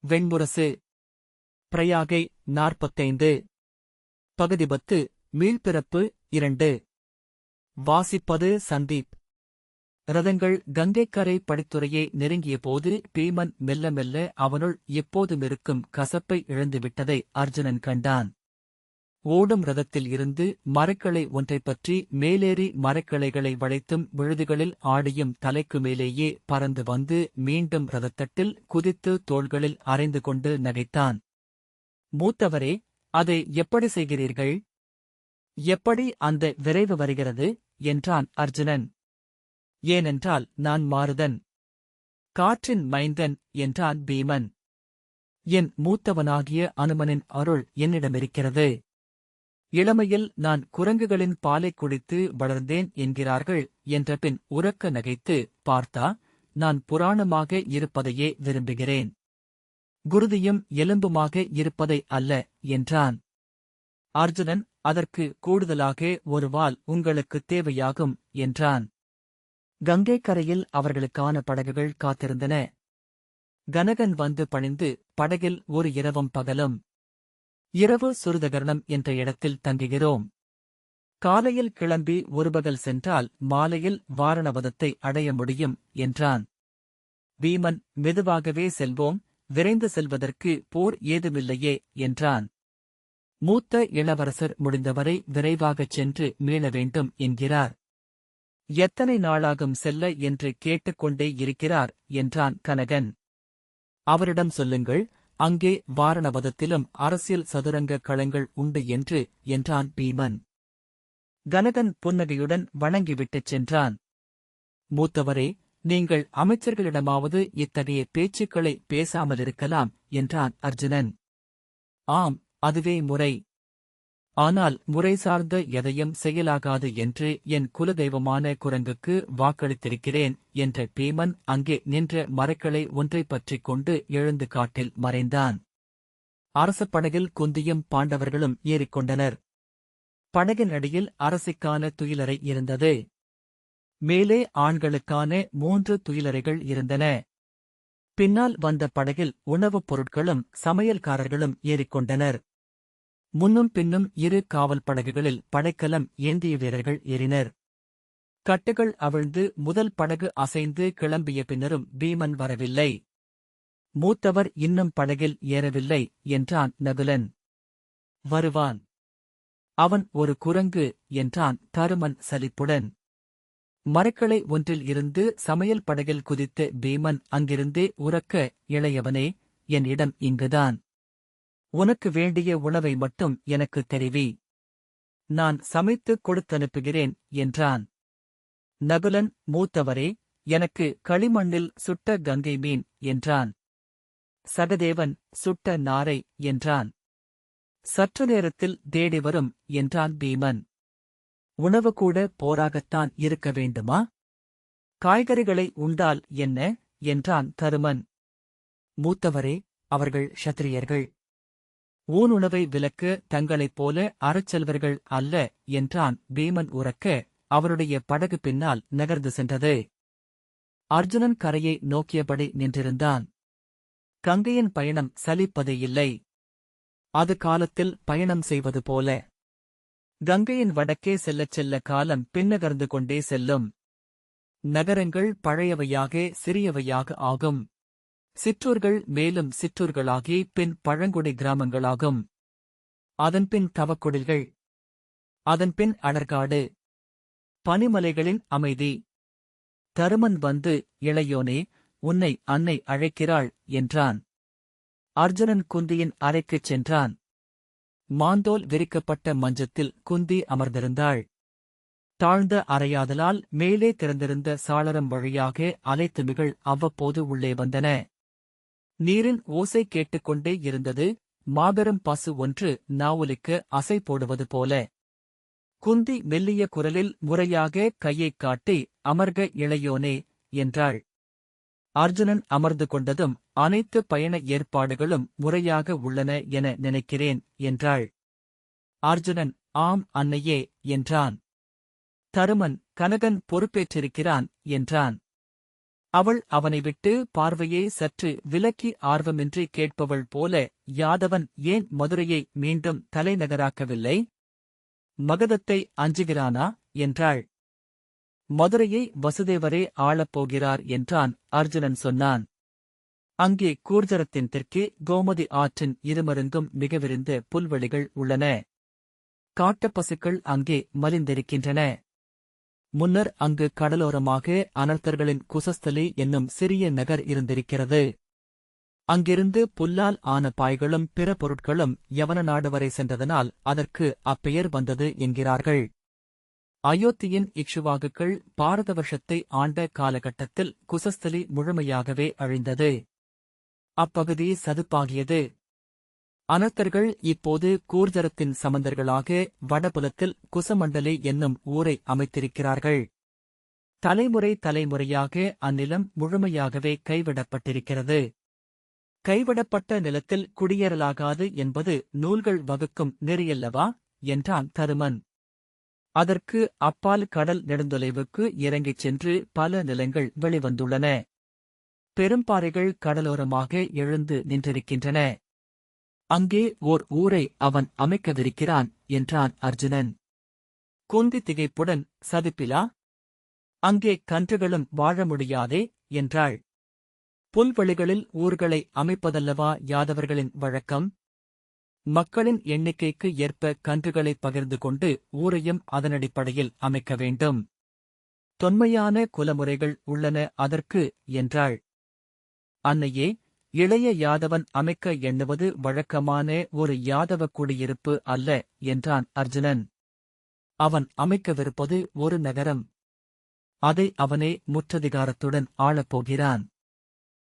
வெண்முரசு. பிரயாகை 45. பகுதி 10. மீள்பிறப்பு 2. வாசிப்பது சந்தீப். ரதங்கள் கங்கைக்கரை படித்துறையை நெருங்கியபோது பீமன் மெல்ல மெல்ல அவனுள் எப்போதுமிருக்கும் கசப்பை இழந்துவிட்டதை அர்ஜுனன் கண்டான். ஓடும் ரதத்தில் இருந்து மரக்கிளை ஒன்றைப்பற்றி மேலேறி மரக்கிளைகளை வளைத்தும் விழுதுகளில் ஆடியும் தலைக்கு மேலேயே பறந்து வந்து மீண்டும் ரதத்தட்டில் குதித்து தோள்களில் அரைந்து கொண்டு நகைத்தான். மூத்தவரே, அதை எப்படி செய்கிறீர்கள்? எப்படி அந்த விரைவு வருகிறது? என்றான் அர்ஜுனன். ஏனென்றால் நான் மாருதன், காற்றின் மைந்தன் என்றான் பீமன். என் மூத்தவனாகிய அனுமனின் அருள் என்னிடமிருக்கிறது. இளமையில் நான் குரங்குகளின் பாலைக் குடித்து வளர்ந்தேன் என்கிறார்கள் என்றபின் உரக்க நகைத்து, பார்த்தா, நான் புராணமாக இருப்பதையே விரும்புகிறேன். குருதியும் எலும்புமாக இருப்பதை அல்ல என்றான். அர்ஜுனன், அதற்கு கூடுதலாக ஒரு வாள் உங்களுக்குத் தேவையாகும் என்றான். கங்கைக் கரையில் அவர்களுக்கான படகுகள் காத்திருந்தன. கனகன் வந்து பணிந்து, படகில் ஒரு இரவும் பகலும். இரவு சுருதகரணம் என்ற இடத்தில் தங்குகிறோம். காலையில் கிளம்பி ஒருபகல் சென்றால் மாலையில் வாரணவதத்தை அடைய முடியும் என்றான். பீமன், மெதுவாகவே செல்வோம், விரைந்து செல்வதற்கு போர் ஏதுமில்லையே என்றான். மூத்த இளவரசர் முடிந்தவரை விரைவாகச் சென்று மீள வேண்டும் என்கிறார். எத்தனை நாளாகும் செல்ல என்று கேட்டுக்கொண்டே இருக்கிறார் என்றான் கனகன். அவரிடம் சொல்லுங்கள், அங்கே வாரணவதத்திலும் அரசியல் சதுரங்க களங்கள் உண்டு என்றான் பீமன். கனகன் புன்னகையுடன் வணங்கிவிட்டுச் சென்றான். மூத்தவரே, நீங்கள் அமைச்சர்களிடமாவது இத்தகைய பேச்சுக்களை பேசாமலிருக்கலாம் என்றான் அர்ஜுனன். ஆம், அதுவே முறை. ஆனால் முறை சார்ந்த எதையும் செயலாகாது என்று என் குலதெய்வமான குரங்குக்கு வாக்களித்திருக்கிறேன் என்ற பீமன் அங்கே நின்ற மரக்கிளை ஒன்றைப் பற்றிக் கொண்டு எழுந்து காட்டில் மறைந்தான். அரச படகில் குந்தியும் பாண்டவர்களும் ஏறிக்கொண்டனர். படகின் அடியில் அரசிக்கான துயிலறை இருந்தது. மேலே ஆண்களுக்கான 3 துயிலறைகள் இருந்தன. பின்னால் வந்த படகில் உணவுப் பொருட்களும் சமையல்காரர்களும் ஏறிக்கொண்டனர். முன்னும் பின்னும் 2 காவல் படகுகளில் படைக்கலம் ஏந்திய வீரர்கள் ஏறினர். கட்டுகள் அவிழ்ந்து முதல் படகு அசைந்து கிளம்பிய பின்னரும் பீமன் வரவில்லை. மூத்தவர் இன்னும் படகில் ஏறவில்லை என்றான் நகுலன். வருவான். அவன் ஒரு குரங்கு என்றான் தருமன் சலிப்புடன். மரக்கிளை ஒன்றில் இருந்து சமையல் படகில் குதித்த பீமன் அங்கிருந்தே உரக்க, இளையவனே, என் இடம் இங்குதான். உனக்கு வேண்டிய உணவை மட்டும் எனக்குத் தெரிவி. நான் சமைத்துக் கொடுத்தனுப்புகிறேன் என்றான். நகுலன், மூத்தவரே, எனக்கு களிமண்ணில் சுட்ட கங்கை மீன் என்றான். சகதேவன், சுட்ட நாரை என்றான். சற்று நேரத்தில் தேடி வரும் என்றான் பீமன். உணவு கூட போராகத்தான் இருக்க வேண்டுமா? காய்கறிகளை உண்டால் என்ன என்றான் தருமன். மூத்தவரே, அவர்கள் க்ஷத்திரியர்கள். ஊனுணவை விலக்க தங்களைப் போல அறச்செல்வர்கள் அல்ல என்றான் பீமன் உரக்க. அவருடைய படகு பின்னால் நகர்ந்து சென்றது. அர்ஜுனன் கரையை நோக்கியபடி நின்றிருந்தான். கங்கையின் பயணம் சலிப்பதே இல்லை. அது காலத்தில் பயணம் செய்வது போல. கங்கையின் வடக்கே செல்லச் செல்ல காலம் பின்னகர்ந்து கொண்டே செல்லும். நகரங்கள் பழையவையாக சிறியவையாக ஆகும். சிற்றூர்கள் மேலும் சிற்றூர்களாகி பின் பழங்குடி கிராமங்களாகும். அதன்பின் தவக்குடில்கள். அதன்பின் அடர்காடு. பனிமலைகளின் அமைதி. தருமன் வந்து, இளையோனே, உன்னை அன்னை அழைக்கிறாள் என்றான். அர்ஜுனன் குந்தியின் அறைக்குச் சென்றான். மாந்தோல் விரிக்கப்பட்ட மஞ்சத்தில் குந்தி அமர்ந்திருந்தாள். தாழ்ந்த அறையாதலால் மேலே திறந்திருந்த சாளரம் வழியாக அலைத்துமிகள் அவ்வப்போது உள்ளே வந்தன. நீரின் ஓசை கேட்டுக்கொண்டே இருந்தது. மாபெரும் பசு ஒன்று நாவலுக்கு அசை போடுவது போல. குந்தி மெல்லிய குரலில் முறையாக கையைக் காட்டி, அமர்க இளையோனே என்றாள். அர்ஜுனன் அமர்ந்து கொண்டதும், அனைத்து பயண ஏற்பாடுகளும் முறையாக உள்ளன என நினைக்கிறேன் என்றாள். அர்ஜுனன், ஆம் அன்னையே என்றான். தருமன், கனகன் பொறுப்பேற்றிருக்கிறான் என்றான். அவள் அவனை விட்டு பார்வையை சற்று விலக்கி ஆர்வமின்றி கேட்பவள் போல, யாதவன் ஏன் மதுரையை மீண்டும் தலைநகராக்கவில்லை? மகதத்தை அஞ்சுகிறானா என்றாள். மதுரையை வசுதேவரே ஆளப்போகிறார் என்றான். அர்ஜுனன் சொன்னான். அங்கே கூர்ஜரத்தின் தெற்கே கோமதி ஆற்றின் இருமருங்கும் மிக விரிந்த புல்வெளிகள் உள்ளன. காட்டுப்பசுக்கள் அங்கே மலிந்திருக்கின்றன. முன்னர் அங்கு கடலோரமாக அனர்த்தர்களின் குசஸ்தலி என்னும் சிறிய நகர் இருந்திருக்கிறது. அங்கிருந்து புல்லால் ஆன பாய்களும் பிற பொருட்களும் யவன நாடு வரை சென்றதனால் அதற்கு அப்பெயர் வந்தது என்கிறார்கள். அயோத்தியின் இக்ஷுவாகுக்கள் பாரத வருஷத்தை ஆண்ட காலகட்டத்தில் குசஸ்தலி முழுமையாகவே அழிந்தது. அப்பகுதி சதுப்பாகியது. அனர்த்தர்கள் இப்போது கூர்ஜரத்தின் சமந்தர்களாக வடபுலத்தில் குசமண்டலி என்னும் ஊரை அமைத்திருக்கிறார்கள். தலைமுறை தலைமுறையாக அந்நிலம் முழுமையாகவே கைவிடப்பட்டிருக்கிறது. கைவிடப்பட்ட நிலத்தில் குடியேறலாகாது என்பது நூல்கள் வகுக்கும் நெறியல்லவா என்றான் தருமன். அதற்கு அப்பால் கடல் நெடுந்தொலைவுக்கு இறங்கிச் சென்று பல நிலங்கள் வெளிவந்துள்ளன. பெரும்பாறைகள் கடலோரமாக எழுந்து நின்றிருக்கின்றன. அங்கே ஓர் ஊரை அவன் அமைக்கவிருக்கிறான் என்றான் அர்ஜுனன். குந்தி திகைப்புடன், சதுப்பிலா? அங்கே கன்றுகளும் வாழ முடியாதே என்றாள். புல்வெளிகளில் ஊர்களை அமைப்பதல்லவா யாதவர்களின் வழக்கம்? மக்களின் எண்ணிக்கைக்கு ஏற்ப கன்றுகளை பகிர்ந்து கொண்டு ஊரையும் அதனடிப்படையில் அமைக்க வேண்டும். தொன்மையான குலமுறைகள் உள்ளன அதற்கு என்றாள். அன்னையே, இளைய யாதவன் அமைக்க எண்ணுவது வழக்கமான ஒரு யாதவ குடியிருப்பு அல்ல என்றான் அர்ஜுனன். அவன் அமைக்கவிருப்பது ஒரு நகரம். அதை அவனே முற்றதிகாரத்துடன் ஆளப்போகிறான்.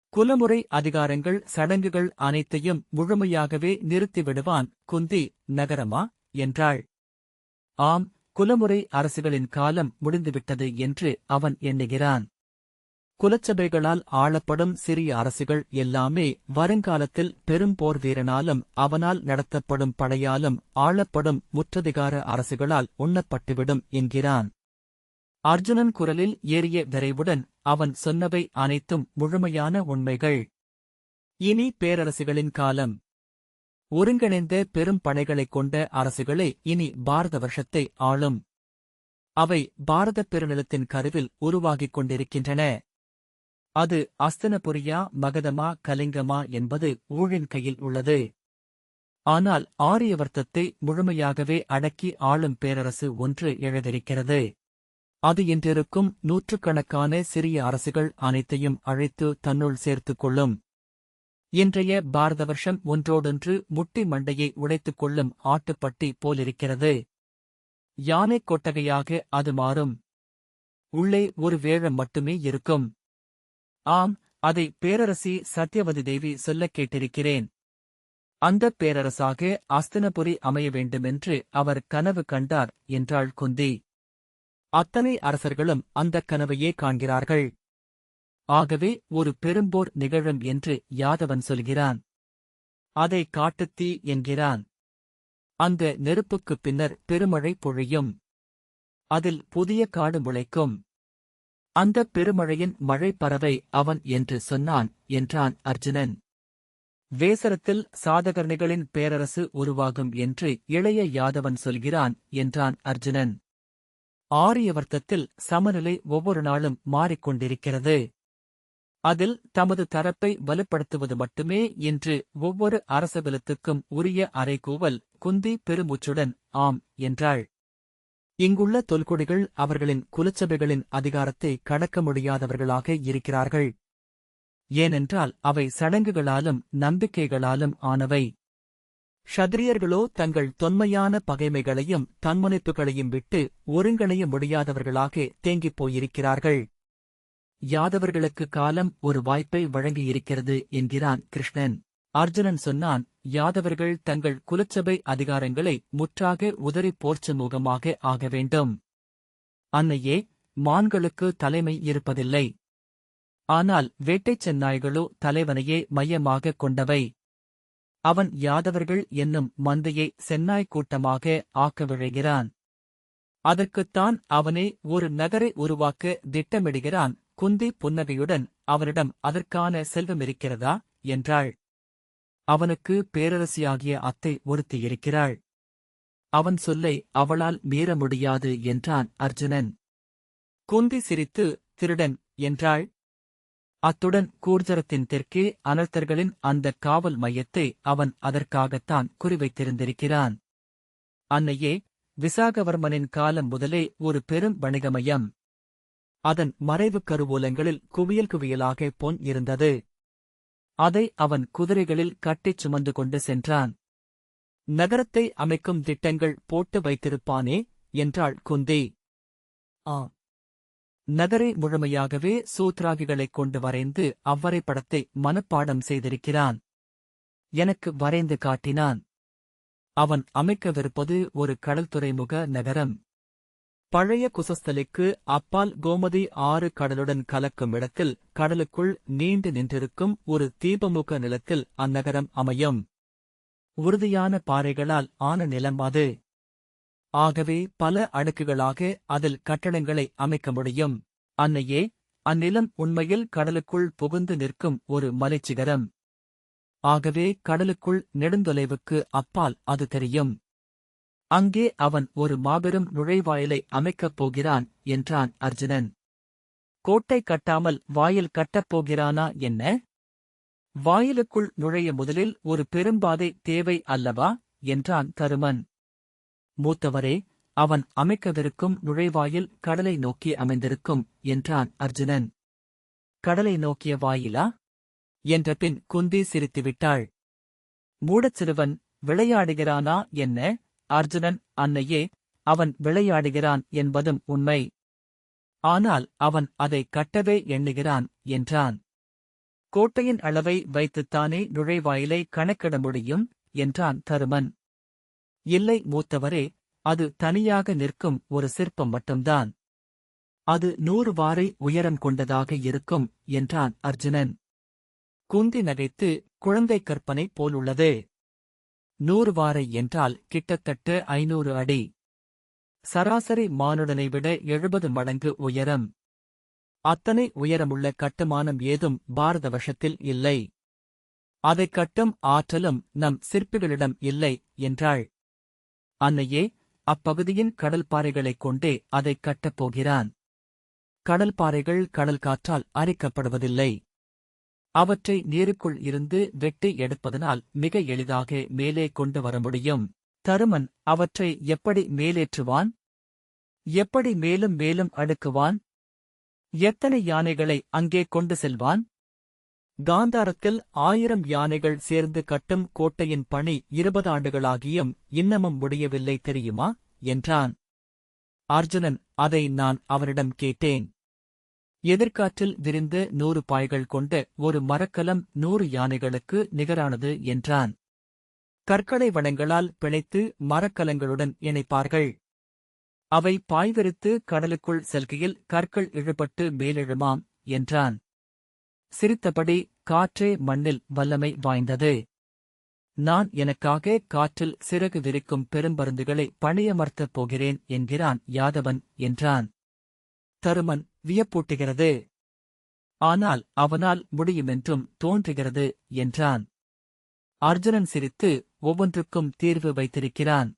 குலமுறை அதிகாரங்கள் சடங்குகள் அனைத்தையும் முழுமையாகவே நிறுத்திவிடுவான். குந்தி நகரமா என்றாள். ஆம், குலமுறை அரசுகளின் காலம் முடிந்துவிட்டது என்று அவன் எண்ணுகிறான். குலச்சபைகளால் ஆளப்படும் சிறிய அரசுகள் எல்லாமே வருங்காலத்தில் பெரும் போர் வீரனாலும் அவனால் நடத்தப்படும் படையாலும் ஆளப்படும் முற்றதிகார அரசுகளால் உண்ணப்பட்டுவிடும் என்கிறான். அர்ஜுனன் குரலில் ஏறிய விரைவுடன் அவன் சொன்னவை அனைத்தும் முழுமையான உண்மைகள். இனி பேரரசுகளின் காலம். ஒருங்கிணைந்த பெரும் படைகளைக் கொண்ட அரசுகளே இனி பாரத வருஷத்தை ஆளும். அவை பாரதப் பெருநிலத்தின் கருவில் உருவாகிக் கொண்டிருக்கின்றன. அது அஸ்தனபுரியா மகதமா கலிங்கமா என்பது ஊழின் கையில் உள்ளது. ஆனால் ஆரியவர்த்தத்தை முழுமையாகவே அடக்கி ஆளும் பேரரசு ஒன்று எழுதிருக்கிறது. அது இன்றிருக்கும் நூற்றுக்கணக்கான சிறிய அரசுகள் அனைத்தையும் அழைத்து தன்னுள் சேர்த்துக் கொள்ளும். இன்றைய பாரத வருஷம் ஒன்றோடொன்று முட்டி மண்டையை உடைத்துக் கொள்ளும் ஆட்டுப்பட்டி போலிருக்கிறது. யானை கொட்டகையாக அது மாறும். உள்ளே ஒரு வேழம் மட்டுமே இருக்கும். ஆம், அதை பேரரசி சத்யவதி தேவி சொல்லக் கேட்டிருக்கிறேன். அந்தப் பேரரசாக அஸ்தினபுரி அமைய வேண்டுமென்று அவர் கனவு கண்டார் என்றாள் குந்தி. அத்தனை அரசர்களும் அந்தக் கனவையே காண்கிறார்கள். ஆகவே ஒரு பெரும்போர் நிகழும் என்று யாதவன் சொல்கிறான். அதை காட்டுத்தீ என்கிறான். அந்த நெருப்புக்குப் பின்னர் பெருமழை பொழியும். அதில் புதிய காடு முளைக்கும். அந்தப் பெருமழையின் மழை பறவை அவன் என்று சொன்னான் என்றான் அர்ஜுனன். வேசரத்தில் சாதகர்ணிகளின் பேரரசு உருவாகும் என்று இளைய யாதவன் சொல்கிறான் என்றான் அர்ஜுனன். ஆரியவர்த்தத்தில் சமநிலை ஒவ்வொரு நாளும் மாறிக்கொண்டிருக்கிறது. அதில் தமது தரப்பை வலுப்படுத்துவது மட்டுமே இன்று ஒவ்வொரு அரசபலத்துக்கும் உரிய அறைகூவல். குந்தி பெருமூச்சுடன் ஆம் என்றாள். இங்குள்ள தொல்குடிகள் அவர்களின் குலச்சபைகளின் அதிகாரத்தை கடக்க முடியாதவர்களாக இருக்கிறார்கள். ஏனென்றால் அவை சடங்குகளாலும் நம்பிக்கைகளாலும் ஆனவை. ஷத்ரியர்களோ தங்கள் தொன்மையான பகைமைகளையும் தன்முனைப்புகளையும் விட்டு ஒருங்கிணைய முடியாதவர்களாக தேங்கிப் போயிருக்கிறார்கள். யாதவர்களுக்கு காலம் ஒரு வாய்ப்பை வழங்கியிருக்கிறது என்கிறான் கிருஷ்ணன். அர்ஜுனன் சொன்னான். யாதவர்கள் தங்கள் குலச்சபை அதிகாரங்களை முற்றாக உதறி போர்ச்சமூகமாக ஆக வேண்டும். அன்னையே, மான்களுக்கு தலைமை இருப்பதில்லை. ஆனால் வேட்டைச் செந்நாய்களோ தலைவனையே மையமாகக் கொண்டவை. அவன் யாதவர்கள் என்னும் மந்தையை செந்நாய் கூட்டமாக ஆக்க விழைகிறான். அதற்குத்தான் அவனே ஒரு நகரை உருவாக்க திட்டமிடுகிறான். குந்தி புன்னகையுடன் அவனிடம் அதற்கான செல்வமிருக்கிறதா என்றாள். அவனுக்கு பேரரசியாகிய அத்தை ஒருத்தி இருக்கிறாள். அவன் சொல்லை அவளால் மீற முடியாது என்றான் அர்ஜுனன். குந்தி சிரித்து, திருடன் என்றாள். அத்துடன் கூர்ஜரத்தின் தெற்கே அனர்த்தர்களின் அந்த காவல் மையத்தை அவன் அதற்காகத்தான் குறிவைத்திருந்திருக்கிறான். அன்னையே, விசாகவர்மனின் காலம் முதலே ஒரு பெரும் வணிக மையம். அதன் மறைவுக் கருவூலங்களில் குவியல் குவியலாக பொன் இருந்தது. அதை அவன் குதிரைகளில் கட்டிச் சுமந்து கொண்டு சென்றான். நகரத்தை அமைக்கும் திட்டங்கள் போட்டு வைத்திருப்பானே என்றாள் குந்தி. ஆ, நகரை முழுமையாகவே சூத்ராகிகளைக் கொண்டு வரைந்து அவ்வரைபடத்தை மனப்பாடம் செய்திருக்கிறான். எனக்கு வரைந்து காட்டினான். அவன் அமைக்கவிருப்பது ஒரு கடல் துறைமுக நகரம். பழைய குசஸ்தலிக்கு அப்பால் கோமதி ஆறு கடலுடன் கலக்கும் இடத்தில் கடலுக்குள் நீண்டு நின்றிருக்கும் ஒரு தீபமுக நிலத்தில் அந்நகரம் அமையும். உறுதியான பாறைகளால் ஆன நிலம் அது. ஆகவே பல அடுக்குகளாக அதில் கட்டடங்களை அமைக்க முடியும். அன்னையே, அந்நிலம் உண்மையில் கடலுக்குள் புகுந்து நிற்கும் ஒரு மலைச்சிகரம். ஆகவே கடலுக்குள் நெடுந்தொலைவுக்கு அப்பால் அது தெரியும். அங்கே அவன் ஒரு மாபெரும் நுழைவாயிலை அமைக்கப் போகிறான் என்றான் அர்ஜுனன். கோட்டை கட்டாமல் வாயில் கட்டப் போகிறானா என்ன? வாயிலுக்குள் நுழைய முதலில் ஒரு பெரும்பாதை தேவை அல்லவா என்றான் தருமன். மூத்தவரே, அவன் அமைக்கவிருக்கும் நுழைவாயில் கடலை நோக்கி அமைந்திருக்கும் என்றான் அர்ஜுனன். கடலை நோக்கிய வாயிலா என்ற பின் குந்தி சிரித்துவிட்டாள். மூடச் சிறுவன் விளையாடுகிறானா என்ன? அர்ஜுனன், அன்னையே, அவன் விளையாடுகிறான் என்பதும் உண்மை. ஆனால் அவன் அதை கட்டவே எண்ணுகிறான் என்றான். கோட்டையின் அளவை வைத்துத்தானே நுழைவாயிலை கணக்கிட முடியும் என்றான் தருமன். இல்லை மூத்தவரே, அது தனியாக நிற்கும் ஒரு சிற்பம் மட்டும்தான். அது 100 வாரை உயரம் கொண்டதாக இருக்கும் என்றான் அர்ஜுனன். குந்தி நகைத்து, குழந்தை கற்பனை போலுள்ளது. 100 வாரை என்றால் கிட்டத்தட்ட 500 அடி. சராசரி மானுடனை விட 70 மடங்கு உயரம். அத்தனை உயரமுள்ள கட்டுமானம் ஏதும் பாரத வசத்தில் இல்லை. அதைக் கட்டும் ஆற்றலும் நம் சிற்பிகளிடம் இல்லை என்றாள். அன்னையே, அப்பகுதியின் கடல் பாறைகளைக் கொண்டே அதைக் கட்டப் போகிறான். கடல் பாறைகள் கடல் காற்றால் அரிக்கப்படுவதில்லை. அவற்றை நீருக்குள் இருந்து வெட்டி எடுப்பதனால் மிக எளிதாக மேலே கொண்டு வர முடியும். தருமன் அவற்றை எப்படி மேலேற்றுவான்? எப்படி மேலும் மேலும் அடுக்குவான்? எத்தனை யானைகளை அங்கே கொண்டு செல்வான்? காந்தாரத்தில் 1000 யானைகள் சேர்ந்து கட்டும் கோட்டையின் பணி 20 ஆண்டுகளாகியும் இன்னமும் முடியவில்லை தெரியுமா என்றான். அர்ஜுனன், அதை நான் அவரிடம் கேட்டேன். எதிர்காற்றில் விரிந்த 100 பாய்கள் கொண்ட ஒரு மரக்கலம் 100 யானைகளுக்கு நிகரானது என்றான். கற்களை வடங்களால் பிணைத்து மரக்கலங்களுடன் இணைப்பார்கள். அவை பாய்விரித்து கடலுக்குள் செல்கையில் கற்கள் இழுபட்டு மேலெழுமாம் என்றான். சிரித்தபடி, காற்றே மண்ணில் வல்லமை வாய்ந்தது. நான் எனக்காக காற்றில் சிறகு விரிக்கும் பெரும்பருந்துகளை பணியமர்த்தப் போகிறேன் என்கிறான் யாதவன் என்றான். தருமன், வியப்பூட்டுகிறது. ஆனால் அவனால் முடியுமென்றும் தோன்றுகிறது என்றான். அர்ஜுனன் சிரித்து, ஒவ்வொன்றுக்கும் தீர்வு வைத்திருக்கிறான்.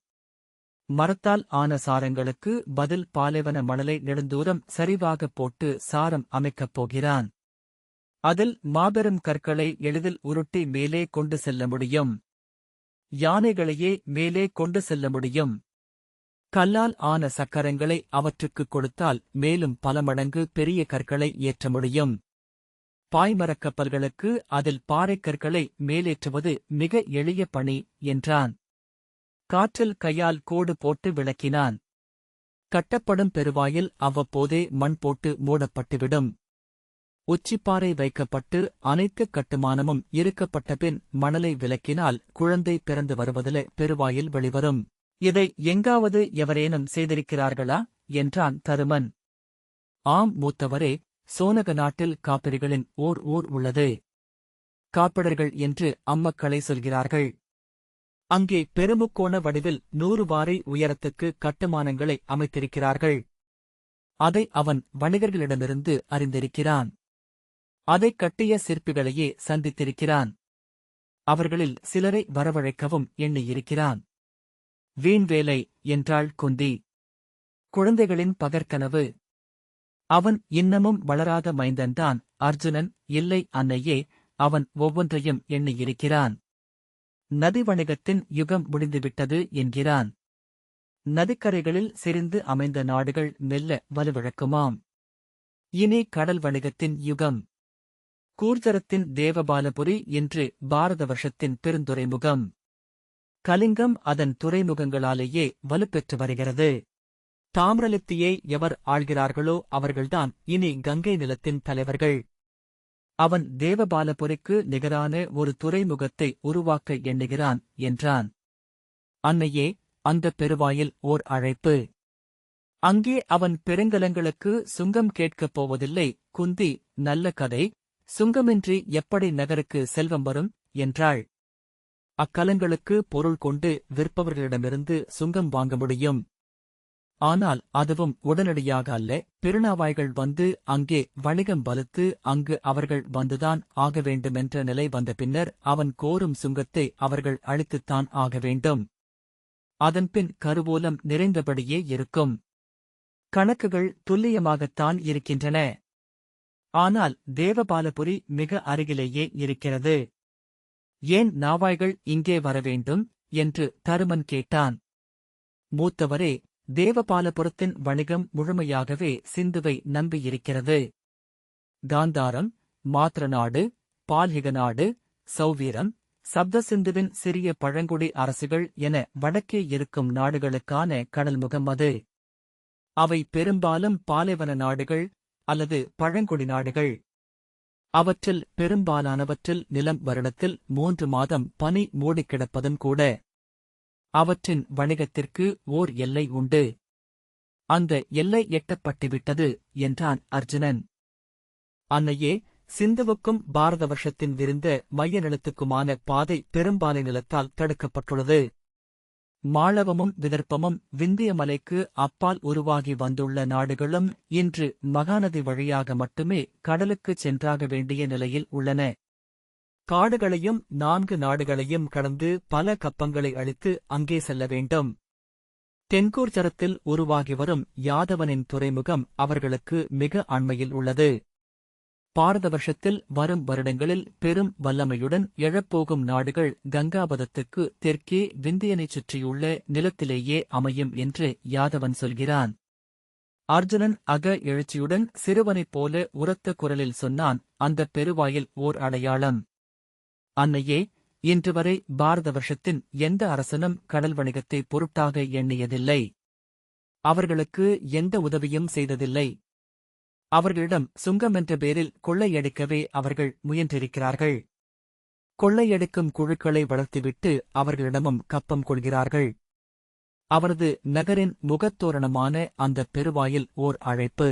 மரத்தால் ஆன சாரங்களுக்கு பதில் பாலைவன மணலை நெடுந்தூரம் சரிவாகப் போட்டு சாரம் அமைக்கப் போகிறான். அதில் மாபெரும் கற்களை எளிதில் உருட்டி மேலே கொண்டு செல்ல முடியும். யானைகளையே மேலே கொண்டு செல்ல முடியும். கல்லால் ஆன சக்கரங்களை அவற்றுக்குக் கொடுத்தால் மேலும் பல மடங்கு பெரிய கற்களை ஏற்ற முடியும். பாய்மரக் கப்பல்களுக்கு அதில் பாறைக்கற்களை மேலேற்றுவது மிக எளிய பணி என்றான். காற்றில் கையால் கோடு போட்டு விளக்கினான். கட்டப்படும் பெருவாயில் அவ்வப்போதே மண் போட்டு மூடப்பட்டுவிடும். உச்சிப்பாறை வைக்கப்பட்டு அனைத்து கட்டுமானமும் இருக்கப்பட்டபின் மணலை விலக்கினால் குழந்தை பிறந்து வருவதிலே பெருவாயில் வெளிவரும். இதை எங்காவது எவரேனும் செய்திருக்கிறார்களா என்றான் தருமன். ஆம் மூத்தவரே, சோனக நாட்டில் காப்பிரிகளின் ஓர் ஊர் உள்ளது. காப்பிடர்கள் என்று அம்மக்களை சொல்கிறார்கள். அங்கே பெருமுக்கோண வடிவில் 100 வாரை உயரத்துக்கு கட்டுமானங்களை அமைத்திருக்கிறார்கள். அதை அவன் வணிகர்களிடமிருந்து அறிந்திருக்கிறான். அதைக் கட்டிய சிற்பிகளையே சந்தித்திருக்கிறான். அவர்களில் சிலரை வரவழைக்கவும் எண்ணியிருக்கிறான். வீண்வேலை என்றாள் குந்தி. குழந்தைகளின் பகற்கனவு. அவன் இன்னமும் வளராத மைந்தன்தான் அர்ஜுனன். இல்லை அன்னையே, அவன் ஒவ்வொன்றையும் எண்ணியிருக்கிறான். நதி வணிகத்தின் யுகம் முடிந்துவிட்டது என்கிறான். நதிக்கரைகளில் செறிந்து அமைந்த நாடுகள் மெல்ல வலுவிழக்குமாம். இனி கடல் வணிகத்தின் யுகம். கூர்ஜரத்தின் தேவபாலபுரி இன்று பாரத வருஷத்தின் பெருந்துறைமுகம். கலிங்கம் அதன் துறைமுகங்களாலேயே வலுப்பெற்று வருகிறது. தாமிரலிப்தியை எவர் ஆள்கிறார்களோ அவர்கள்தான் இனி கங்கை நிலத்தின் தலைவர்கள். அவன் தேவபாலபுரிக்கு நிகரான ஒரு துறைமுகத்தை உருவாக்க எண்ணுகிறான் என்றான். அன்னையே, அந்த பெருவாயில் ஓர் அழைப்பு. அங்கே அவன் பெருங்கலங்களுக்கு சுங்கம் கேட்கப் போவதில்லை. குந்தி, நல்ல கதை. சுங்கமின்றி எப்படி நகருக்கு செல்வம் வரும் என்றாள். அக்கலங்களுக்கு பொருள் கொண்டு விற்பவர்களிடமிருந்து சுங்கம் வாங்க முடியும். ஆனால் அதுவும் உடனடியாக அல்ல. பெருநாவாய்கள் வந்து அங்கே வணிகம் வலுத்து அங்கு அவர்கள் வந்துதான் ஆக வேண்டுமென்ற நிலை வந்த பின்னர் அவன் கோரும் சுங்கத்தை அவர்கள் அளித்துத்தான் ஆக வேண்டும். அதன்பின் கருவூலம் நிறைந்தபடியே இருக்கும். கணக்குகள் துல்லியமாகத்தான் இருக்கின்றன. ஆனால் தேவபாலபுரி மிக அருகிலேயே இருக்கிறது. ஏன் நாவாய்கள் இங்கே வரவேண்டும் என்று தருமன் கேட்டான். மூத்தவரே, தேவபாலபுரத்தின் வணிகம் முழுமையாகவே சிந்துவை நம்பியிருக்கிறது. காந்தாரம், மாத்ரநாடு, பால்ஹிகநாடு, சௌவீரம், சப்தசிந்துவின் சிறிய பழங்குடி அரசுகள் என வடக்கே இருக்கும் நாடுகளுக்கான கடல்முகம் அது. அவை பெரும்பாலும் பாலைவன நாடுகள் அல்லது பழங்குடி நாடுகள். அவற்றில் பெரும்பாலானவற்றில் நிலம் வருடத்தில் 3 மாதம் பனி மூடிக்கிடப்பதும் கூட. அவற்றின் வணிகத்திற்கு ஓர் எல்லை உண்டு. அந்த எல்லை எட்டப்பட்டுவிட்டது என்றான் அர்ஜுனன். அன்னையே, சிந்துவுக்கும் பாரத வருஷத்தின் விரிந்த மைய நிலத்துக்குமான பாதை பெரும்பாலை நிலத்தால் தடுக்கப்பட்டுள்ளது. மாளவமும் விதர்ப்பமும் விந்திய மலைக்கு அப்பால் உருவாகி வந்துள்ள நாடுகளும் இன்று மகாநதி வழியாக மட்டுமே கடலுக்குச் சென்றாக வேண்டிய நிலையில் உள்ளன. காடுகளையும் 4 நாடுகளையும் கடந்து பல கப்பங்களை அழித்து அங்கே செல்ல வேண்டும். தென்கூர்ஜரத்தில் உருவாகி வரும் யாதவனின் துறைமுகம் அவர்களுக்கு மிக அண்மையில் உள்ளது. பாரத வருஷத்தில் வரும் வருடங்களில் பெரும் வல்லமையுடன் எழப்போகும் நாடுகள் கங்காபதத்துக்கு தெற்கே விந்தியனைச் சுற்றியுள்ள நிலத்திலேயே அமையும் என்று யாதவன் சொல்கிறான். அர்ஜுனன் அக எழுச்சியுடன் சிறுவனைப் போல உரத்த குரலில் சொன்னான். அந்தப் பெருவாயில் ஓர் அடையாளம். அன்னையே, இன்று வரை பாரத வருஷத்தின் எந்த அரசனும் கடல் வணிகத்தை பொருட்டாக எண்ணியதில்லை. அவர்களுக்கு எந்த உதவியும் செய்ததில்லை. அவர்களிடம் சுங்கம் என்ற பேரில் கொள்ளையடிக்கவே அவர்கள் முயன்றிருக்கிறார்கள். கொள்ளையடிக்கும் குழுக்களை வளர்த்துவிட்டு அவர்களிடமும் கப்பம் கொள்கிறார்கள். அவரது நகரின் முகத்தோரணமான அந்தப் பெருவாயில் ஓர் அழைப்பு.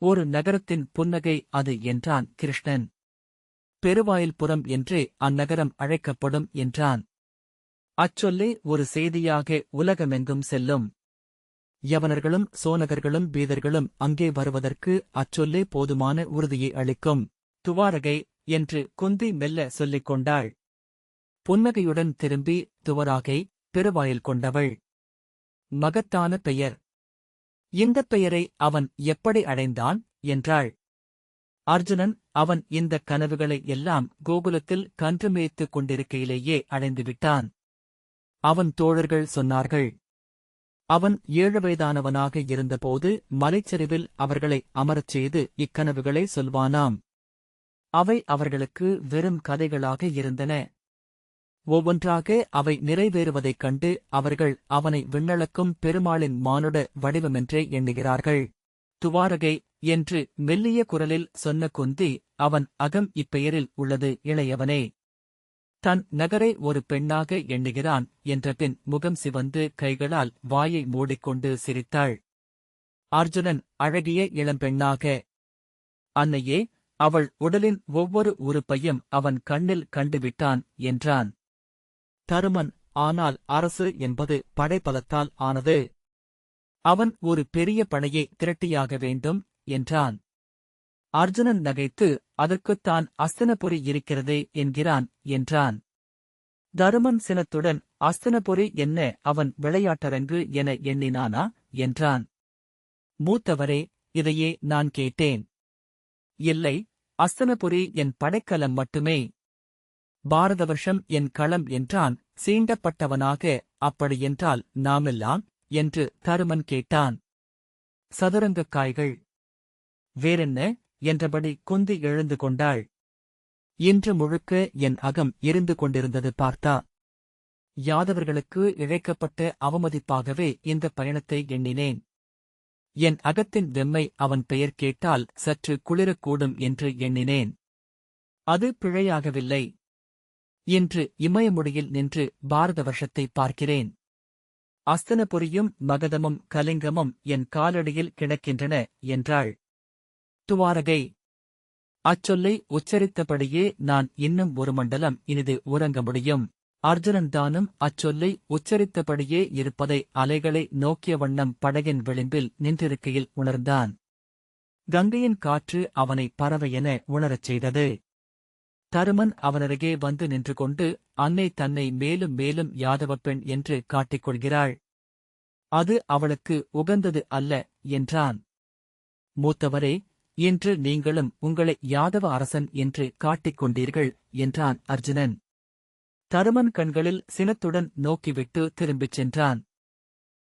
ஒரு நகரத்தின் புன்னகை அது என்றான் கிருஷ்ணன். பெருவாயில்புரம் என்றே அந்நகரம் அழைக்கப்படும் என்றான். அச்சொல்லே ஒரு செய்தியாக உலகமெங்கும் செல்லும். யவனர்களும் சோனகர்களும் பீதர்களும் அங்கே வருவதற்கு அச்சொல்லே போதுமான உறுதியை அளிக்கும். துவாரகை என்று குந்தி மெல்ல சொல்லிக் கொண்டாள். புன்னகையுடன் திரும்பி துவராகை, பெருவாயில் கொண்டவள். மகத்தான பெயர். இந்தப் பெயரை அவன் எப்படி அடைந்தான் என்றாள். அர்ஜுனன் அவன் இந்தக் கனவுகளை எல்லாம் கோகுலத்தில் கன்று மேய்த்துக் கொண்டிருக்கையிலேயே அடைந்துவிட்டான். அவன் தோழர்கள் சொன்னார்கள். அவன் 7 வயதானவனாக இருந்தபோது மலைச்சரிவில் அவர்களை அமரச் செய்து இக்கனவுகளை சொல்வானாம். அவை அவர்களுக்கு வெறும் கதைகளாக இருந்தன. ஒவ்வொன்றாக அவை நிறைவேறுவதைக் கண்டு அவர்கள் அவனை விண்ணளக்கும் பெருமாளின் மானுட வடிவமென்றே எண்ணுகிறார்கள். துவாரகை என்று மெல்லிய குரலில் சொன்ன குந்தி, அவன் அகம் இப்பெயரில் உள்ளது இளையவனே. தன் நகரை ஒரு பெண்ணாக எண்ணுகிறான் என்றபின் முகம் சிவந்து கைகளால் வாயை மூடிக்கொண்டு சிரித்தாள். அர்ஜுனன் அழகிய இளம்பெண்ணாக. அன்னையே, அவள் உடலின் ஒவ்வொரு உறுப்பையும் அவன் கண்ணில் கண்டுவிட்டான் என்றான். தருமன், ஆனால் அரசு என்பது படைபலத்தால் ஆனது. அவன் ஒரு பெரிய படையை திரட்டியாக வேண்டும் என்றான். அர்ஜுனன் நகைத்து, அதற்குத்தான் அஸ்தினபுரி இருக்கிறதே என்கிறான் என்றான். தருமன் சினத்துடன், அஸ்தினபுரி என்ன அவன் விளையாட்டரங்கு என எண்ணினானா என்றான். மூத்தவரே, இதையே நான் கேட்டேன். இல்லை, அஸ்தினபுரி என் படைக்கலம் மட்டுமே. பாரதவர்ஷம் என் களம் என்றான் சீண்டப்பட்டவனாக. அப்படியென்றால் நாமெல்லாம் என்று தருமன் கேட்டான். சதுரங்கக் காய்கள். வேறென்ன என்றபடி குந்தி எழுந்து கொண்டாள். இன்று முழுக்க என் அகம் எரிந்து கொண்டிருந்தது பார்த்தா. யாதவர்களுக்கு இழைக்கப்பட்ட அவமதிப்பாகவே இந்த பயணத்தை எண்ணினேன். என் அகத்தின் வெம்மை அவன் பெயர் கேட்டால் சற்று குளிரக்கூடும் என்று எண்ணினேன். அது பிழையாகவில்லை. இன்று இமயமுடியில் நின்று பாரத வருஷத்தை பார்க்கிறேன். அஸ்தினபுரியும் மகதமும் கலிங்கமும் என் காலடியில் கிடக்கின்றன என்றாள். துவாரகை. அச்சொல்லை உச்சரித்தபடியே நான் இன்னும் ஒரு மண்டலம் இனிது உறங்க முடியும். அர்ஜுனன்தானும் அச்சொல்லை உச்சரித்தபடியே இருப்பதை அலைகளை நோக்கிய வண்ணம் படகின் விளிம்பில் நின்றிருக்கையில் உணர்ந்தான். கங்கையின் காற்று அவனை பறவையென உணரச் செய்தது. தருமன் அவனருகே வந்து நின்று கொண்டு, அன்னை தன்னை மேலும் மேலும் யாதவப் பெண் என்று காட்டிக்கொள்கிறாள். அது அவளுக்கு உகந்தது அல்ல என்றான். மூத்தவரே, இன்று நீங்களும் உங்களை யாதவ அரசன் என்று காட்டிக்கொண்டீர்கள் என்றான் அர்ஜுனன். தருமன் கண்களில் சினத்துடன் நோக்கிவிட்டு திரும்பிச் சென்றான்.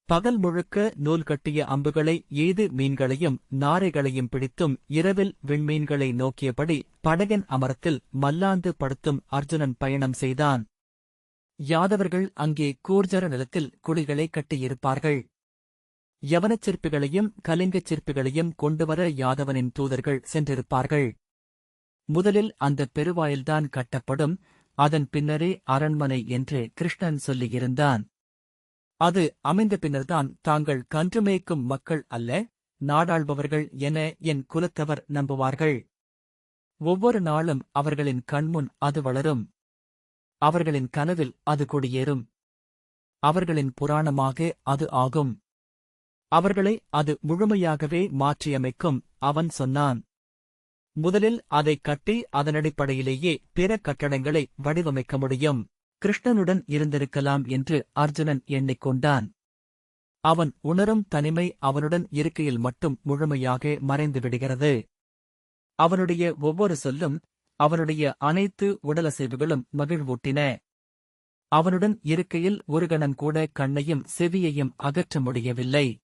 பகல் முழுக்க நூல் கட்டிய அம்புகளை எய்து மீன்களையும் நாரைகளையும் பிடித்தும் இரவில் விண்மீன்களை நோக்கியபடி படகின் அமரத்தில் மல்லாந்து படுத்தும் அர்ஜுனன் பயணம் செய்தான். யாதவர்கள் அங்கே கூர்ஜர நிலத்தில் குடிகளை கட்டியிருப்பார்கள். யவனச் சிற்பிகளையும் கலிங்கச் சிற்பிகளையும் கொண்டுவர யாதவனின் தூதர்கள் சென்றிருப்பார்கள். முதலில் அந்தப் பெருவாயில்தான் கட்டப்படும், அதன் பின்னரே அரண்மனை என்று கிருஷ்ணன் சொல்லியிருந்தான். அது அமைந்த பின்னர்தான் தாங்கள் கன்று மேய்க்கும் மக்கள் அல்ல, நாடாள்பவர்கள் என என் குலத்தவர் நம்புவார்கள். ஒவ்வொரு நாளும் அவர்களின் கண்முன் அது வளரும். அவர்களின் கனவில் அது கொடியேறும். அவர்களின் புராணமாக அது ஆகும். அவர்களை அது முழுமையாகவே மாற்றியமைக்கும். அவன் சொன்னான். முதலில் அதைக் கட்டி அதனடிப்படையிலேயே பிற கட்டடங்களை வடிவமைக்க முடியும். கிருஷ்ணனுடன் இருந்திருக்கலாம் என்று அர்ஜுனன் எண்ணிக்கொண்டான். அவன் உணரும் தனிமை அவனுடன் இருக்கையில் மட்டும் முழுமையாக மறைந்துவிடுகிறது. அவனுடைய ஒவ்வொரு சொல்லும், அவனுடைய அனைத்து உடலசைவுகளும் மகிழ்வூட்டின. அவனுடன் இருக்கையில் ஒரு கணம் கூட கண்ணையும் செவியையும் அகற்ற முடியவில்லை.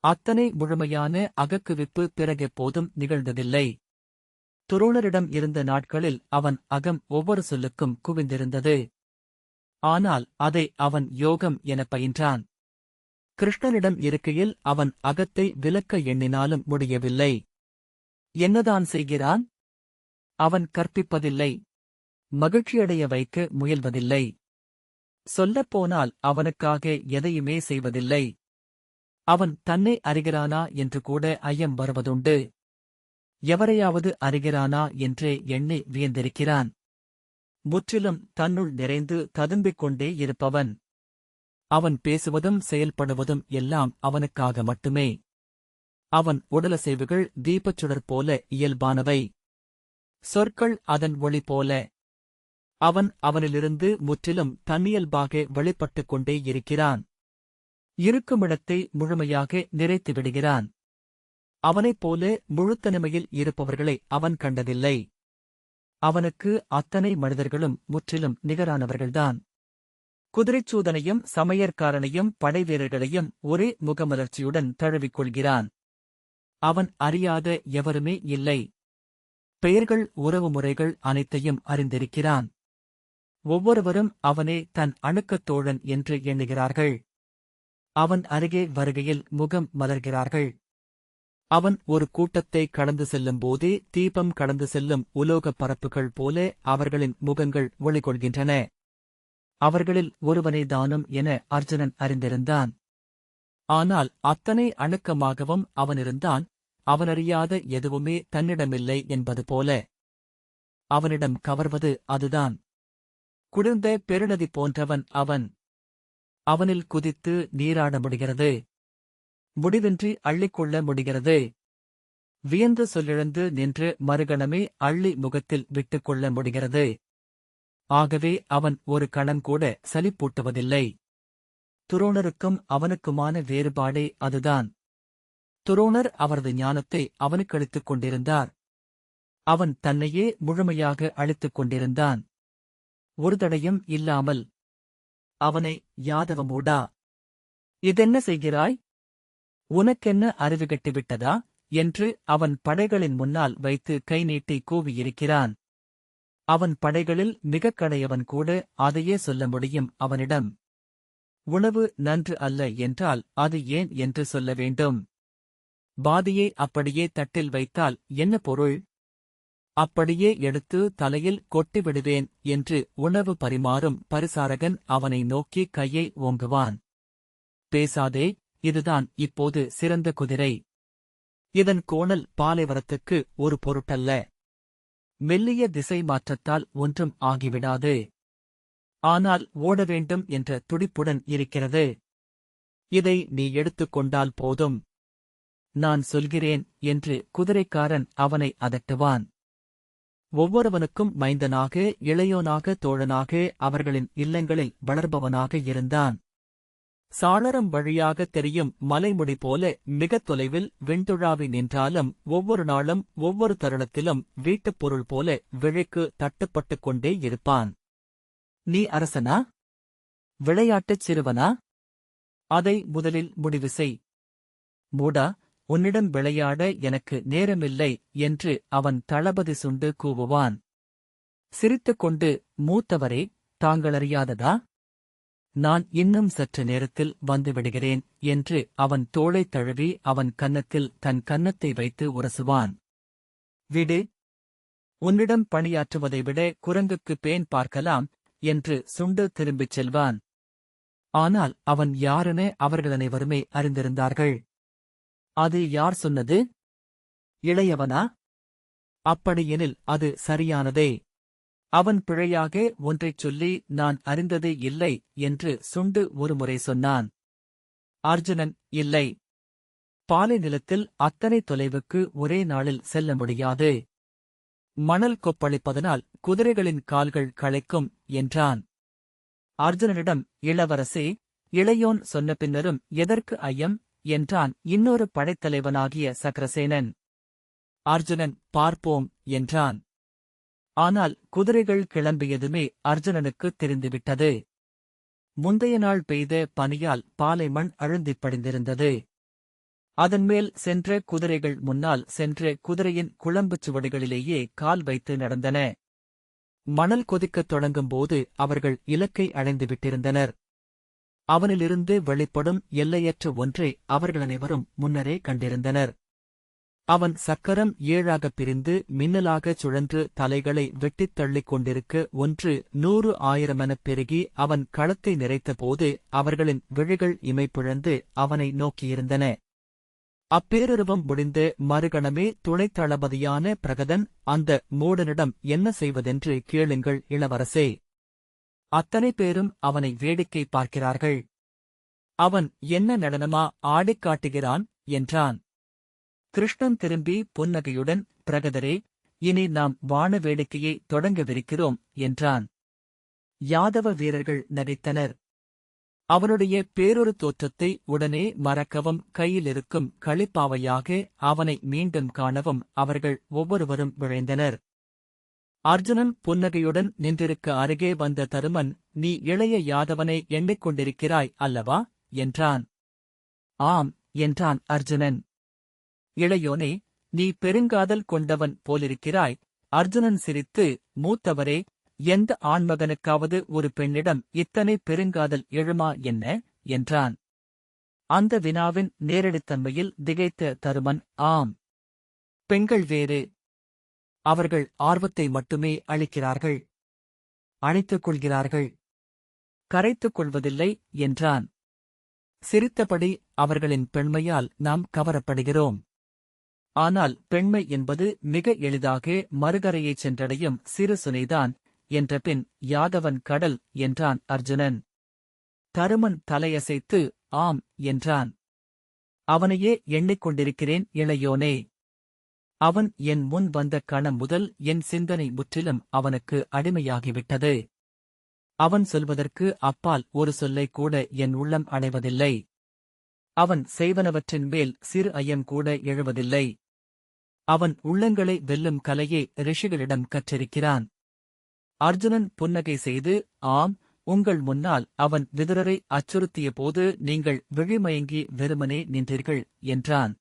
அத்தனை முழுமையான அகக்குவிப்பு பிறகெப்போதும் நிகழ்ந்ததில்லை. துரோணரிடம் இருந்த நாட்களில் அவன் அகம் ஒவ்வொரு சொல்லுக்கும் குவிந்திருந்தது. ஆனால் அதை அவன் யோகம் என பயின்றான். கிருஷ்ணனிடம் இருக்கையில் அவன் அகத்தை விலக்க எண்ணினாலும் முடியவில்லை. என்னதான் செய்கிறான்? அவன் கற்பிப்பதில்லை. மகிழ்ச்சியடைய வைக்க முயல்வதில்லை. சொல்லப்போனால் அவனுக்காக எதையுமே செய்வதில்லை. அவன் தன்னை அறிகிறானா என்று கூட ஐயம் வருவதுண்டு. எவரையாவது அறிகிறானா என்றே எண்ணி வியந்திருக்கிறான். முற்றிலும் தன்னுள் நிறைந்து ததும்பிக் கொண்டே இருப்பவன். அவன் பேசுவதும் செயல்படுவதும் எல்லாம் அவனுக்காக மட்டுமே. அவன் உடலசைவுகள் தீபச்சுடர் போல இயல்பானவை. சொற்கள் அதன் ஒளி போல. அவன் அவனிலிருந்து முற்றிலும் தன்னியல்பாக வெளிப்பட்டுக் கொண்டே இருக்கிறான். இருக்குமிடத்தை முழுமையாக நிறைத்து விடுகிறான். அவனைப் போல முழுத்தனிமையில் இருப்பவர்களை அவன் கண்டதில்லை. அவனுக்கு அத்தனை மனிதர்களும் முற்றிலும் நிகரானவர்கள்தான். குதிரைச்சூதனையும் சமையற்காரனையும் படைவீரர்களையும் ஒரே முகமலர்ச்சியுடன் தழுவிக்கொள்கிறான். அவன் அறியாத எவருமே இல்லை. பெயர்கள் உறவுமுறைகள் அனைத்தையும் அறிந்திருக்கிறான். ஒவ்வொருவரும் அவனே தன் அணுக்கத் தோழன் என்று எண்ணுகிறார்கள். அவன் அருகே வருகையில் முகம் மலர்கிறார்கள். அவன் ஒரு கூட்டத்தை கடந்து செல்லும் போதே தீபம் கடந்து செல்லும் உலோகப் பரப்புகள் போல அவர்களின் முகங்கள் ஒளிகொள்கின்றன. அவர்களில் ஒருவனே தானும் என அர்ஜுனன் அறிந்திருந்தான். ஆனால் அத்தனை அணுக்கமாகவும் அவனிருந்தான். அவனறியாத எதுவுமே தன்னிடமில்லை என்பது போல. அவனிடம் கவர்வது அதுதான். குளிர்ந்த பெருநதி போன்றவன் அவன். அவனில் குதித்து நீராட முடிகிறது. முடிவின்றி அள்ளிக்கொள்ள முடிகிறது. வியந்து சொல்லிழந்து நின்று மறுகணமே அள்ளி முகத்தில் விட்டுக்கொள்ள முடிகிறது. ஆகவே அவன் ஒரு கணம் கூட சலிப்பூட்டுவதில்லை. துரோணருக்கும் அவனுக்குமான வேறுபாடே அதுதான். துரோணர் அவரது ஞானத்தை அவனுக்களித்துக் கொண்டிருந்தார். அவன் தன்னையே முழுமையாக அளித்துக் கொண்டிருந்தான். ஒரு தடையும் இல்லாமல். அவனை, யாதவமூடா, இதென்ன செய்கிறாய்? உனக்கென்ன அறிவு கெட்டுவிட்டதா என்று அவன் படைகளின் முன்னால் வைத்து கை நீட்டி கூவியிருக்கிறான். அவன் படைகளில் மிகக் கடையவன் கூட அதையே சொல்ல முடியும் அவனிடம். உணவு நன்று அல்ல என்றால் அது ஏன் என்று சொல்ல வேண்டும்? பாதியை அப்படியே தட்டில் வைத்தால் என்ன பொருள்? அப்படியே எடுத்து தலையில் கொட்டிவிடுவேன் என்று உணவு பரிமாறும் பரிசாரகன் அவனை நோக்கி கையை ஓங்குவான். பேசாதே, இதுதான் இப்போது சிறந்த குதிரை. இதன் கோணல் பாலைவனத்துக்கு ஒரு பொருட்டல்ல. மெல்லிய திசை மாற்றத்தால் ஒன்றும் ஆகிவிடாது. ஆனால் ஓட வேண்டும் என்ற துடிப்புடன் இருக்கிறது. இதை நீ எடுத்துக் கொண்டால் போதும். நான் சொல்கிறேன் என்று குதிரைக்காரன் அவனை அதட்டுவான். ஒவ்வொருவனுக்கும் மைந்தனாக, இளையோனாக, தோழனாக, அவர்களின் இல்லங்களில் வளர்பவனாக இருந்தான். சாளரம் வழியாக தெரியும் மலைமுடி போல மிகத் தொலைவில் விண்துழாவி நின்றாலும் ஒவ்வொரு நாளும் ஒவ்வொரு தருணத்திலும் வீட்டுப் பொருள் போல விழிக்கு தட்டுப்பட்டுக் கொண்டே இருப்பான். நீ அரசனா? விளையாட்டுச் சிறுவனா? அதை முதலில் முடிவு செய். மூடா, உன்னிடம் விளையாட எனக்கு நேரமில்லை என்று அவன் தளபதி சுண்டு கூவுவான். சிரித்துக்கொண்டு, மூத்தவரே, தாங்களறியாததா? நான் இன்னும் சற்று நேரத்தில் வந்துவிடுகிறேன் என்று அவன் தோளைத் தழுவி அவன் கன்னத்தில் தன் கன்னத்தை வைத்து உரசுவான். விடு, உன்னிடம் பணியாற்றுவதை விட குரங்குக்கு பேன் பார்க்கலாம் என்று சுண்டு திரும்பிச் செல்வான். ஆனால் அவன் யாரென அவர்களனைவருமே அறிந்திருந்தார்கள். அது யார் சொன்னது? இளையவனா? அப்படியெனில் அது சரியானதே. அவன் பிழையாக ஒன்றைச் சொல்லி நான் அறிந்ததே இல்லை என்று சுண்டு ஒருமுறை சொன்னான். அர்ஜுனன், இல்லை. பாலை நிலத்தில் அத்தனை தொலைவுக்கு ஒரே நாளில் செல்ல முடியாது. மணல் கொப்பளிப்பதனால் குதிரைகளின் கால்கள் களைக்கும் என்றான். அர்ஜுனனிடம், இளவரசே, இளையோன் சொன்ன பின்னரும் எதற்கு ஐயம் என்றான் இன்னொரு படைத்தலைவனாகிய சக்ரசேனன். அர்ஜுனன், பார்ப்போம் என்றான். ஆனால் குதிரைகள் கிளம்பியதுமே அர்ஜுனனுக்குத் தெரிந்துவிட்டது. முந்தைய நாள் பெய்த பனியால் பாலை மண் அழுந்திப் படிந்திருந்தது. அதன்மேல் சென்ற குதிரைகள் முன்னால் சென்ற குதிரையின் குளம்புச் சுவடுகளிலேயே கால் வைத்து நடந்தன. மணல் கொதிக்கத் தொடங்கும்போது அவர்கள் இலக்கை அடைந்துவிட்டிருந்தனர். அவனிலிருந்து வெளிப்படும் எல்லையற்ற ஒன்றை அவர்களனைவரும் முன்னரே கண்டிருந்தனர். அவன் சக்கரம் 7ஆகப் பிரிந்து மின்னலாகச் சுழன்று தலைகளை வெட்டித் தள்ளிக் கொண்டிருக்க 1, 100, 1000 பெருகி அவன் களத்தை நிறைத்தபோது அவர்களின் விழிகள் இமைப்பிழந்து அவனை நோக்கியிருந்தன. அப்பேருருவம் முடிந்த மறுகணமே துணைத் தளபதியான பிரகதன் அந்த மூடனிடம் என்ன செய்வதென்று கேளுங்கள் இளவரசே. அத்தனை பேரும் அவனை வேடிக்கை பார்க்கிறார்கள். அவன் என்ன நடனமா ஆடிக் காட்டுகிறான் என்றான். கிருஷ்ணன் திரும்பி புன்னகையுடன், பிரகதரே, இனி நாம் வான வேடிக்கையை தொடங்கவிருக்கிறோம் என்றான். யாதவ வீரர்கள் நகைத்தனர். அவனுடைய பேரொரு தோற்றத்தை உடனே மறக்கவும் கையிலிருக்கும் களிப்பாவையாக அவனை மீண்டும் காணவும் அவர்கள் ஒவ்வொருவரும் விழைந்தனர். அர்ஜுனன் புன்னகையுடன் நின்றிருக்க அருகே வந்த தருமன், நீ இளைய யாதவனை எண்ணிக் கொண்டிருக்கிறாய் அல்லவா என்றான். ஆம் என்றான் அர்ஜுனன். இளையோனே, நீ பெருங்காதல் கொண்டவன் போலிருக்கிறாய். அர்ஜுனன் சிரித்து, மூத்தவரே, எந்த ஆண்மகனுக்காவது ஒரு பெண்ணிடம் இத்தனை பெருங்காதல் எழுமா என்ன என்றான். அந்த வினாவின் நேரடித்தன்மையில் திகைத்த தருமன், ஆம். பெண்கள் வேறு. அவர்கள் ஆர்வத்தை மட்டுமே அளிக்கிறார்கள். அணைத்துக் கொள்கிறார்கள். கரைத்துக் கொள்வதில்லை என்றான். சிரித்தபடி, அவர்களின் பெண்மையால் நாம் கவரப்படுகிறோம். ஆனால் பெண்மை என்பது மிக எளிதாக மறுகரையைச் சென்றடையும் சிறு சுனைதான் என்றபின் யாதவன் கடல் என்றான் அர்ஜுனன். தருமன் தலையசைத்து ஆம் என்றான். அவனையே எண்ணிக்கொண்டிருக்கிறேன் இளையோனே. அவன் என் முன் வந்த கணம் முதல் என் சிந்தனை முற்றிலும் அவனுக்கு அடிமையாகிவிட்டது. அவன் சொல்வதற்கு அப்பால் ஒரு சொல்லை கூட என் உள்ளம் அடைவதில்லை. அவன் செய்வனவற்றின் மேல் சிறு ஐயம் கூட எழுவதில்லை. அவன் உள்ளங்களை வெல்லும் கலையை ரிஷிகளிடம் கற்றிருக்கிறான். அர்ஜுனன் புன்னகை செய்து, ஆம், உங்கள் முன்னால் அவன் விதுரரை அச்சுறுத்திய போது நீங்கள் விழிமயங்கி வெறுமனே நின்றீர்கள் என்றான்.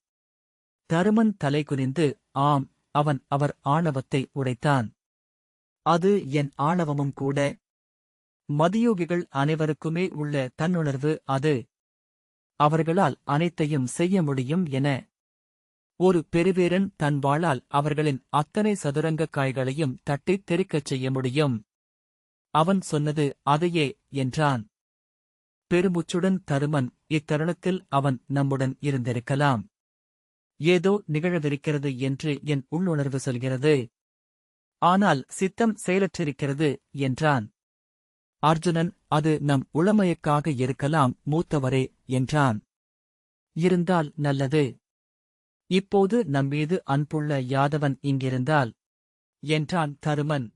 தருமன் தலை குனிந்து, ஆம், அவன் அவர் ஆணவத்தை உடைத்தான். அது என் ஆணவமும் கூட. மதியோகிகள் அனைவருக்குமே உள்ள தன்னுணர்வு அது. அவர்களால் அனைத்தையும் செய்ய முடியும் என. ஒரு பெருவீரன் தன் வாளால் அவர்களின் அத்தனை சதுரங்க காய்களையும் தட்டித் தெறிக்கச் செய்ய முடியும். அவன் சொன்னது அதையே என்றான். பெருமுச்சுடன் தருமன், இத்தருணத்தில் அவன் நம்முடன் இருந்திருக்கலாம். ஏதோ நிகழவிருக்கிறது என்று என் உள்ளுணர்வு சொல்கிறது. ஆனால் சித்தம் செயலற்றிருக்கிறது என்றான். அர்ஜுனன், அது நம் உளமயக்காக இருக்கலாம் மூத்தவரே என்றான். இருந்தால் நல்லது. இப்போது நம்மீது அன்புள்ள யாதவன் இங்கிருந்தால் என்றான் தருமன்.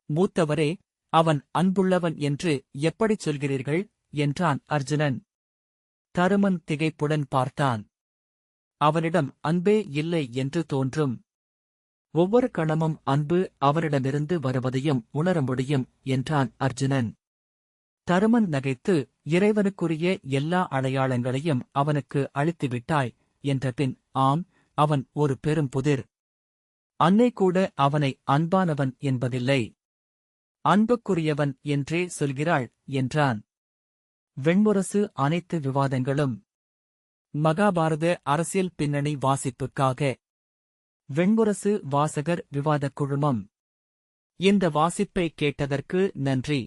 மூத்தவரே, அவன் அன்புள்ளவன் என்று எப்படிச் சொல்கிறீர்கள் என்றான் அர்ஜுனன். தருமன் திகைப்புடன் பார்த்தான். அவனிடம் அன்பே இல்லை என்று தோன்றும். ஒவ்வொரு கணமும் அன்பு அவரிடமிருந்து வருவதையும் உணர முடியும் என்றான் அர்ஜுனன். தருமன் நகைத்து, இறைவனுக்குரிய எல்லா அடையாளங்களையும் அவனுக்கு அளித்துவிட்டாய் என்றபின், ஆம், அவன் ஒரு பெரும் புதிர். அன்னை கூட அவனை அன்பானவன் என்பதில்லை. அன்புக்குரியவன் என்றே சொல்கிறாள் என்றான். வெண்முரசு அனைத்து விவாதங்களும். மகாபாரத அரசியல் பின்னணி வாசிப்புக்காக வெண்முரசு வாசகர் விவாதக் குழுமம். இந்த வாசிப்பை கேட்டதற்கு நன்றி.